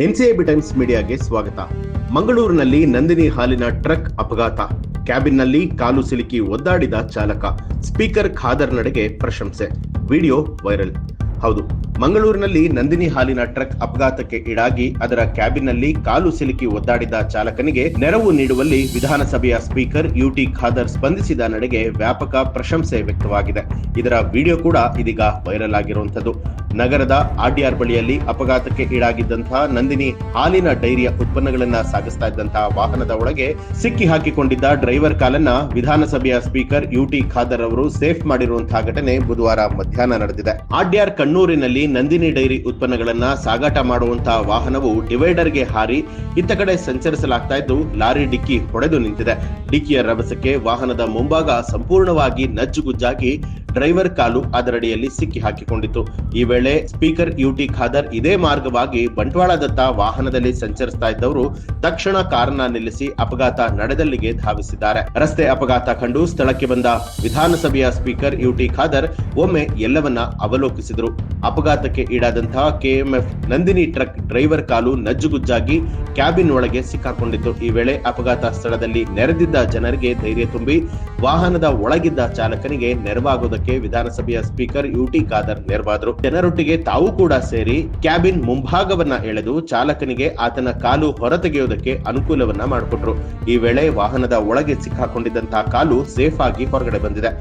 ಎನ್ಸಿಎಬಿ times ಮೀಡಿಯಾಗೆ ಸ್ವಾಗತ. ಮಂಗಳೂರಿನಲ್ಲಿ ನಂದಿನಿ ಹಾಲಿನ ಟ್ರಕ್ ಅಪಘಾತ, ಕ್ಯಾಬಿನ್ನಲ್ಲಿ ಕಾಲು ಸಿಲುಕಿ ಒದ್ದಾಡಿದ ಚಾಲಕ, ಸ್ಪೀಕರ್ ಖಾದರ್ ನಡೆಗೆ ಪ್ರಶಂಸೆ. Video viral. ಹೌದು, ಮಂಗಳೂರಿನಲ್ಲಿ ನಂದಿನಿ ಹಾಲಿನ ಟ್ರಕ್ ಅಪಘಾತಕ್ಕೆ ಈಡಾಗಿ ಅದರ ಕ್ಯಾಬಿನ್ನಲ್ಲಿ ಕಾಲು ಸಿಲುಕಿ ಒದ್ದಾಡಿದ ಚಾಲಕನಿಗೆ ನೆರವು ನೀಡುವಲ್ಲಿ ವಿಧಾನಸಭೆಯ ಸ್ಪೀಕರ್ ಯುಟಿ ಖಾದರ್ ಸ್ಪಂದಿಸಿದ ನಡೆಗೆ ವ್ಯಾಪಕ ಪ್ರಶಂಸೆ ವ್ಯಕ್ತವಾಗಿದೆ. ಇದರ ವಿಡಿಯೋ ಕೂಡ ಇದೀಗ ವೈರಲ್ ಆಗಿರುವಂತದ್ದು. ನಗರದ ಆರ್ಡಿಆರ್ ಬಳಿಯಲ್ಲಿ ಅಪಘಾತಕ್ಕೆ ಈಡಾಗಿದ್ದಂತಹ ನಂದಿನಿ ಹಾಲಿನ ಡೈರಿಯ ಉತ್ಪನ್ನಗಳನ್ನ ಸಾಗಿಸ್ತಾ ಇದ್ದಂತಹ ವಾಹನದ ಒಳಗೆ ಸಿಕ್ಕಿ ಹಾಕಿಕೊಂಡಿದ್ದ ಡ್ರೈವರ್ ಕಾಲನ್ನ ವಿಧಾನಸಭೆಯ ಸ್ಪೀಕರ್ ಯುಟಿ ಖಾದರ್ ಅವರು ಸೇಫ್ ಮಾಡಿರುವಂತಹ ಘಟನೆ ಬುಧವಾರ ಮಧ್ಯಾಹ್ನ ನಡೆದಿದೆ. ಆರ್ಡಿಆರ್ ಕಣ್ಣೂರಿನಲ್ಲಿ ನಂದಿನಿ ಡೈರಿ ಉತ್ಪನ್ನಗಳನ್ನ ಸಾಗಾಟ ಮಾಡುವಂತಹ ವಾಹನವು ಡಿವೈಡರ್ಗೆ ಹಾರಿ ಇತ್ತ ಕಡೆ ಸಂಚರಿಸಲಾಗ್ತಾ ಇದ್ದು ಲಾರಿ ಡಿಕ್ಕಿ ಹೊಡೆದು ನಿಂತಿದೆ. ಡಿಕ್ಕಿಯ ರಭಸಕ್ಕೆ ವಾಹನದ ಮುಂಭಾಗ ಸಂಪೂರ್ಣವಾಗಿ ನಜ್ಜುಗುಜ್ಜಾಗಿ ಡ್ರೈವರ್ ಕಾಲು ಅದರಡಿಯಲ್ಲಿ ಸಿಕ್ಕಿ ಹಾಕಿಕೊಂಡಿತ್ತು. ಈ ವೇಳೆ ಸ್ಪೀಕರ್ ಯುಟಿ ಖಾದರ್ ಇದೇ ಮಾರ್ಗವಾಗಿ ಬಂಟ್ವಾಳದತ್ತ ವಾಹನದಲ್ಲಿ ಸಂಚರಿಸ್ತಾ ಇದ್ದವರು ತಕ್ಷಣ ಕಾರನ್ನ ನಿಲ್ಲಿಸಿ ಅಪಘಾತ ನಡೆದಲ್ಲಿಗೆ ಧಾವಿಸಿದ್ದಾರೆ. ರಸ್ತೆ ಅಪಘಾತ ಕಂಡು ಸ್ಥಳಕ್ಕೆ ಬಂದ ವಿಧಾನಸಭೆಯ ಸ್ಪೀಕರ್ ಯುಟಿ ಖಾದರ್ ಒಮ್ಮೆ ಎಲ್ಲವನ್ನ ಅವಲೋಕಿಸಿದರು. ಅಪಘಾತಕ್ಕೆ ಈಡಾದಂತಹ ಕೆಎಂಎಫ್ ನಂದಿನಿ ಟ್ರಕ್ ಡ್ರೈವರ್ ಕಾಲು ನಜ್ಜುಗುಜ್ಜಾಗಿ ಕ್ಯಾಬಿನ್ ಒಳಗೆ ಸಿಕ್ಕಾಕೊಂಡಿತ್ತು. ಈ ವೇಳೆ ಅಪಘಾತ ಸ್ಥಳದಲ್ಲಿ ನೆರೆದಿದ್ದ ಜನರಿಗೆ ಧೈರ್ಯ ತುಂಬಿ ವಾಹನದ ಒಳಗಿದ್ದ ಚಾಲಕನಿಗೆ ನೆರವಾಗುವುದಕ್ಕೆ ವಿಧಾನಸಭೆಯ ಸ್ಪೀಕರ್ ಯುಟಿ ಖಾದರ್ ನೆರವಾದರು. ಜನರೊಟ್ಟಿಗೆ ತಾವು ಕೂಡ ಸೇರಿ ಕ್ಯಾಬಿನ್ ಮುಂಭಾಗವನ್ನ ಎಳೆದು ಚಾಲಕನಿಗೆ ಆತನ ಕಾಲು ಹೊರತೆಗೆಯುವುದಕ್ಕೆ ಅನುಕೂಲವನ್ನ ಮಾಡಿಕೊಟ್ರು. ಈ ವೇಳೆ ವಾಹನದ ಒಳಗೆ ಸಿಕ್ಕಾಕೊಂಡಿದ್ದಂತಹ ಕಾಲು ಸೇಫ್ ಆಗಿ ಹೊರಗಡೆ ಬಂದಿದೆ.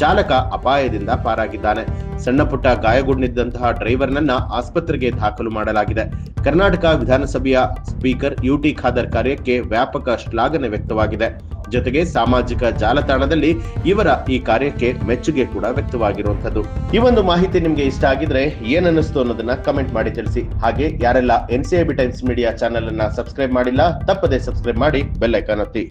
ಚಾಲಕ ಅಪಾಯದಿಂದ ಪಾರಾಗಿದ್ದಾನೆ. ಸಣ್ಣ ಪುಟ್ಟ ಗಾಯಗೊಂಡಿದ್ದಂತಹ ಡ್ರೈವರ್ನನ್ನ ಆಸ್ಪತ್ರೆಗೆ ದಾಖಲು ಮಾಡಲಾಗಿದೆ. ಕರ್ನಾಟಕ ವಿಧಾನಸಭೆಯ ಸ್ಪೀಕರ್ ಯುಟಿ ಖಾದರ್ ಕಾರ್ಯಕ್ಕೆ ವ್ಯಾಪಕ ಶ್ಲಾಘನೆ ವ್ಯಕ್ತವಾಗಿದೆ. ಜೊತೆಗೆ ಸಾಮಾಜಿಕ ಜಾಲತಾಣದಲ್ಲಿ ಇವರ ಈ ಕಾರ್ಯಕ್ಕೆ ಮೆಚ್ಚುಗೆ ಕೂಡ ವ್ಯಕ್ತವಾಗಿರುವಂತದ್ದು. ಈ ಒಂದು ಮಾಹಿತಿ ನಿಮ್ಗೆ ಇಷ್ಟ ಆಗಿದ್ರೆ ಏನನ್ನಿಸ್ತು ಅನ್ನೋದನ್ನ ಕಮೆಂಟ್ ಮಾಡಿ ತಿಳಿಸಿ. ಹಾಗೆ ಯಾರೆಲ್ಲ ಎನ್ಸಿಎಬಿ ಟೈಮ್ಸ್ ಮೀಡಿಯಾ ಚಾನೆಲ್ ಅನ್ನ ಸಬ್ಸ್ಕ್ರೈಬ್ ಮಾಡಿಲ್ಲ, ತಪ್ಪದೆ ಸಬ್ಸ್ಕ್ರೈಬ್ ಮಾಡಿ ಬೆಲ್ ಐಕಾನ್ ಒತ್ತಿ.